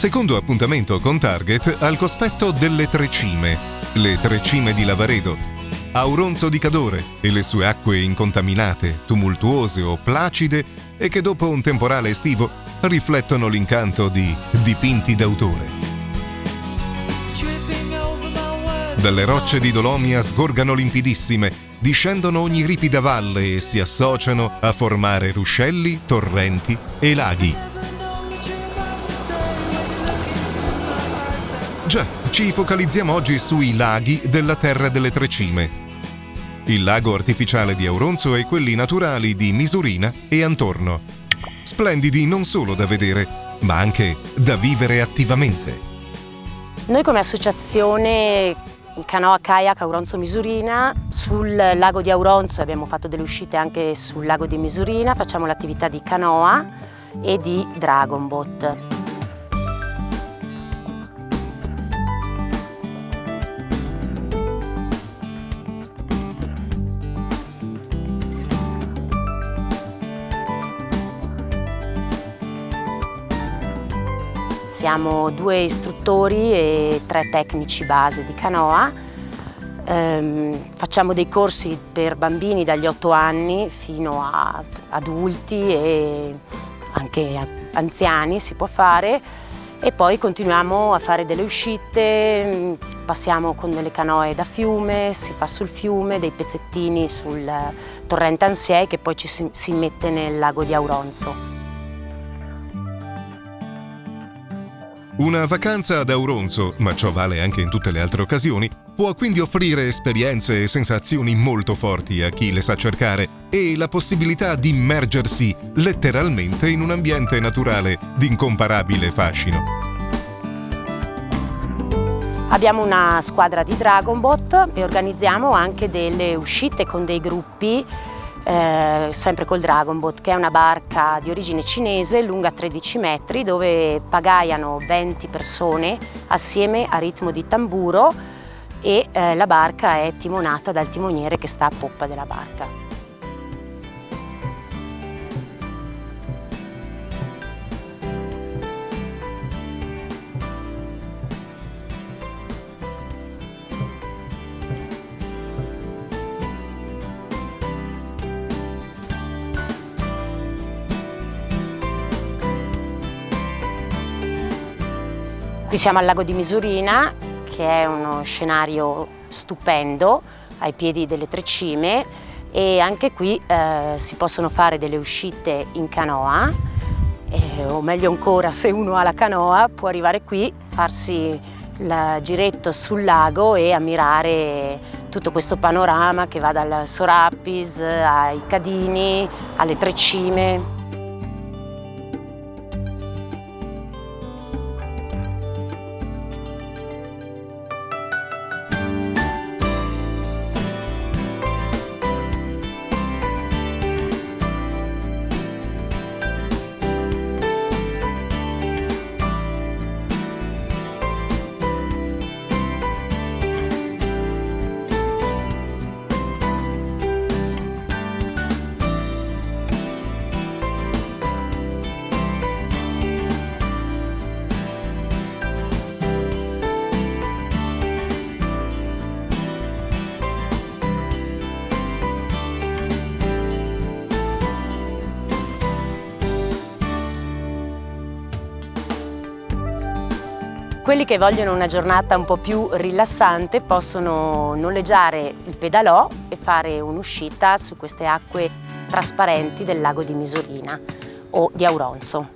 Secondo appuntamento con Target al cospetto delle Tre Cime, le Tre Cime di Lavaredo, Auronzo di Cadore e le sue acque incontaminate, tumultuose o placide e che dopo un temporale estivo riflettono l'incanto di dipinti d'autore. Dalle rocce di Dolomia sgorgano limpidissime, discendono ogni ripida valle e si associano a formare ruscelli, torrenti e laghi. Già, ci focalizziamo oggi sui laghi della Terra delle Tre Cime. Il lago artificiale di Auronzo e quelli naturali di Misurina e Antorno. Splendidi non solo da vedere, ma anche da vivere attivamente. Noi come associazione Canoa Kayak Auronzo Misurina, sul lago di Auronzo abbiamo fatto delle uscite anche sul lago di Misurina, facciamo l'attività di canoa e di Dragon Boat. Siamo 2 istruttori e 3 tecnici base di canoa. Facciamo dei corsi per bambini dagli 8 anni fino a adulti e anche anziani si può fare, e poi continuiamo a fare delle uscite, passiamo con delle canoe da fiume, si fa sul fiume, dei pezzettini sul torrente Ansiei che poi si mette nel lago di Auronzo. Una vacanza ad Auronzo, ma ciò vale anche in tutte le altre occasioni, può quindi offrire esperienze e sensazioni molto forti a chi le sa cercare e la possibilità di immergersi letteralmente in un ambiente naturale di incomparabile fascino. Abbiamo una squadra di Dragon Boat e organizziamo anche delle uscite con dei gruppi, sempre col Dragon Boat, che è una barca di origine cinese lunga 13 metri dove pagaiano 20 persone assieme a ritmo di tamburo e la barca è timonata dal timoniere che sta a poppa della barca. Qui siamo al lago di Misurina, che è uno scenario stupendo ai piedi delle Tre Cime, e anche qui si possono fare delle uscite in canoa, o meglio ancora, se uno ha la canoa può arrivare qui, farsi il giretto sul lago e ammirare tutto questo panorama che va dal Sorapis ai Cadini alle Tre Cime. Quelli che vogliono una giornata un po' più rilassante possono noleggiare il pedalò e fare un'uscita su queste acque trasparenti del lago di Misurina o di Auronzo.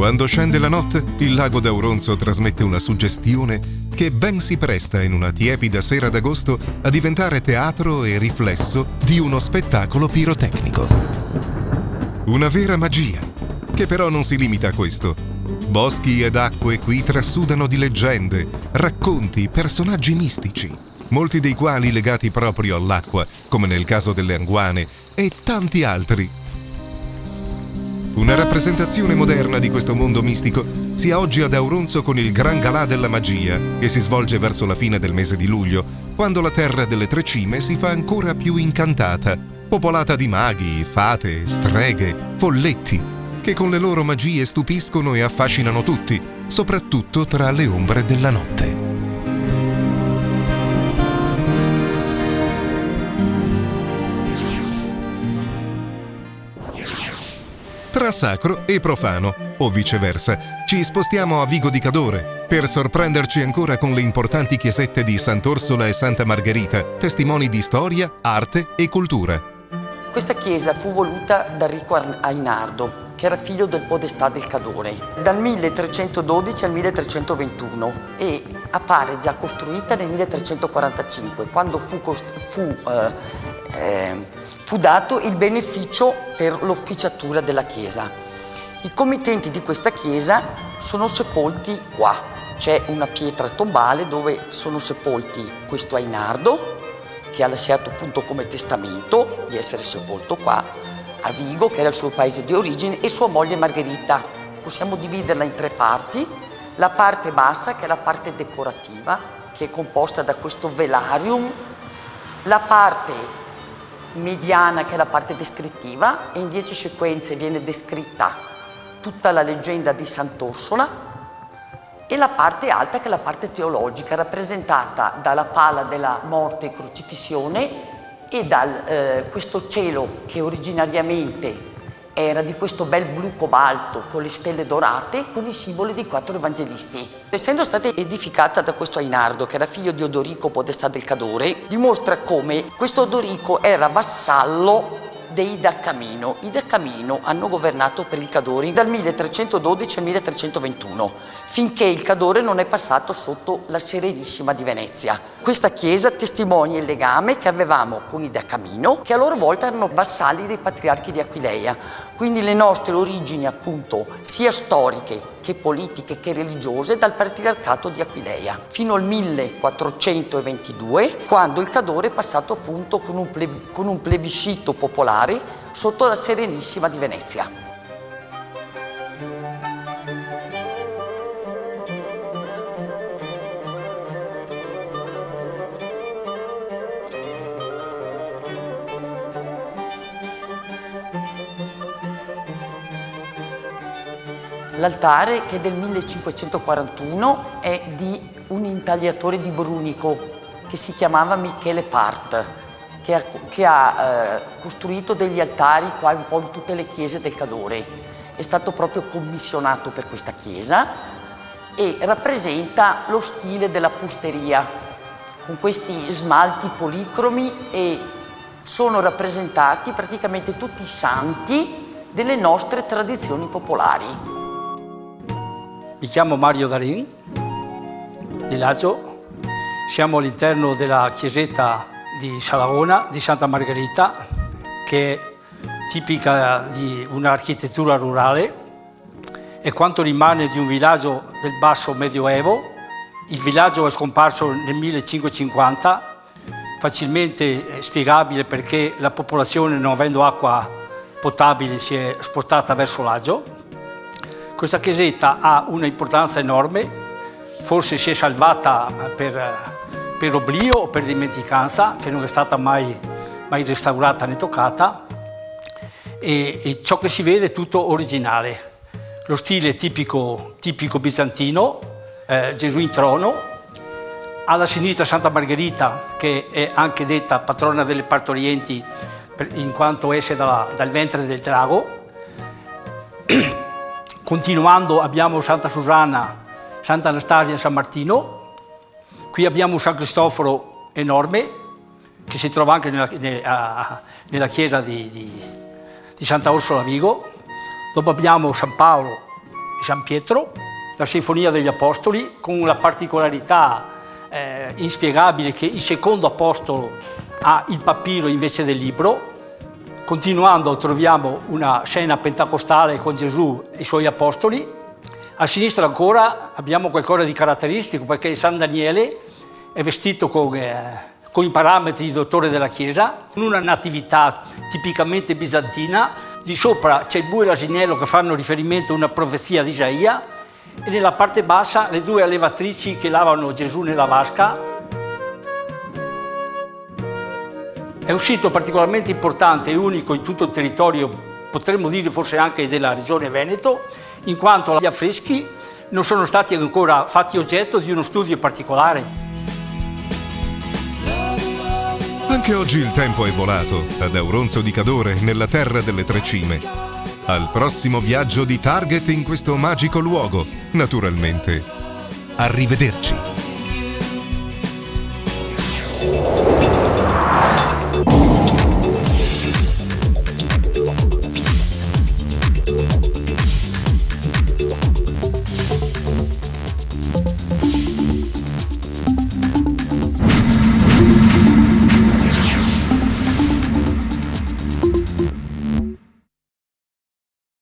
Quando scende la notte, il lago d'Auronzo trasmette una suggestione che ben si presta in una tiepida sera d'agosto a diventare teatro e riflesso di uno spettacolo pirotecnico. Una vera magia, che però non si limita a questo. Boschi ed acque qui trasudano di leggende, racconti, personaggi mistici, molti dei quali legati proprio all'acqua, come nel caso delle anguane, e tanti altri. Una rappresentazione moderna di questo mondo mistico si ha oggi ad Auronzo con il Gran Galà della Magia, che si svolge verso la fine del mese di luglio, quando la terra delle tre cime si fa ancora più incantata, popolata di maghi, fate, streghe, folletti, che con le loro magie stupiscono e affascinano tutti, soprattutto tra le ombre della notte. Tra sacro e profano, o viceversa, ci spostiamo a Vigo di Cadore per sorprenderci ancora con le importanti chiesette di Sant'Orsola e Santa Margherita, testimoni di storia, arte e cultura. Questa chiesa fu voluta da Rico Ainardo, che era figlio del podestà del Cadore, dal 1312 al 1321 e appare già costruita nel 1345, quando fu dato il beneficio per l'officiatura della chiesa. I committenti di questa chiesa sono sepolti qua. C'è una pietra tombale dove sono sepolti questo Ainardo, che ha lasciato appunto come testamento di essere sepolto qua, a Vigo, che era il suo paese di origine, e sua moglie Margherita. Possiamo dividerla in tre parti. La parte bassa, che è la parte decorativa, che è composta da questo velarium, la parte mediana, che è la parte descrittiva, e in 10 sequenze viene descritta tutta la leggenda di Sant'Orsola, e la parte alta, che è la parte teologica, rappresentata dalla pala della morte e crocifissione e da questo cielo che originariamente era di questo bel blu cobalto con le stelle dorate, con i simboli dei 4 evangelisti. Essendo stata edificata da questo Ainardo, che era figlio di Odorico, podestà del Cadore, dimostra come questo Odorico era vassallo dei Da Camino. I Da Camino hanno governato per il Cadore dal 1312 al 1321, finché il Cadore non è passato sotto la Serenissima di Venezia. Questa chiesa testimonia il legame che avevamo con i Da Camino, che a loro volta erano vassalli dei patriarchi di Aquileia. Quindi le nostre origini, appunto, sia storiche che politiche che religiose, dal patriarcato di Aquileia, fino al 1422, quando il Cadore è passato appunto con un plebiscito popolare sotto la Serenissima di Venezia. L'altare, che è del 1541, è di un intagliatore di Brunico che si chiamava Michele Part, che ha costruito degli altari qua un po' in tutte le chiese del Cadore. È stato proprio commissionato per questa chiesa e rappresenta lo stile della fusteria, con questi smalti policromi, e sono rappresentati praticamente tutti i santi delle nostre tradizioni popolari. Mi chiamo Mario Darin, di Laggio. Siamo all'interno della chiesetta di Salaona, di Santa Margherita, che è tipica di un'architettura rurale. È quanto rimane di un villaggio del basso medioevo. Il villaggio è scomparso nel 1550, facilmente spiegabile perché la popolazione, non avendo acqua potabile, si è spostata verso Laggio. Questa chiesetta ha una importanza enorme, forse si è salvata per oblio o per dimenticanza, che non è stata mai restaurata né toccata, e ciò che si vede è tutto originale. Lo stile tipico bizantino, Gesù in trono, alla sinistra Santa Margherita, che è anche detta patrona delle partorienti in quanto esce dal ventre del drago. Continuando abbiamo Santa Susanna, Santa Anastasia e San Martino. Qui abbiamo un San Cristoforo enorme che si trova anche nella chiesa di Santa Orsola a Vigo. Dopo abbiamo San Paolo Gian Pietro, la Sinfonia degli Apostoli, con la particolarità inspiegabile che il secondo apostolo ha il papiro invece del libro. Continuando troviamo una scena pentecostale con Gesù e i suoi apostoli. A sinistra ancora abbiamo qualcosa di caratteristico, perché San Daniele è vestito con i parametri di dottore della Chiesa, con una natività tipicamente bizantina. Di sopra c'è il bue e l'asinello che fanno riferimento a una profezia di Isaia, e nella parte bassa le due allevatrici che lavano Gesù nella vasca. È un sito particolarmente importante e unico in tutto il territorio, potremmo dire forse anche della regione Veneto, in quanto gli affreschi non sono stati ancora fatti oggetto di uno studio particolare. Anche oggi il tempo è volato ad Auronzo di Cadore, nella terra delle Tre Cime. Al prossimo viaggio di Target in questo magico luogo, naturalmente. Arrivederci.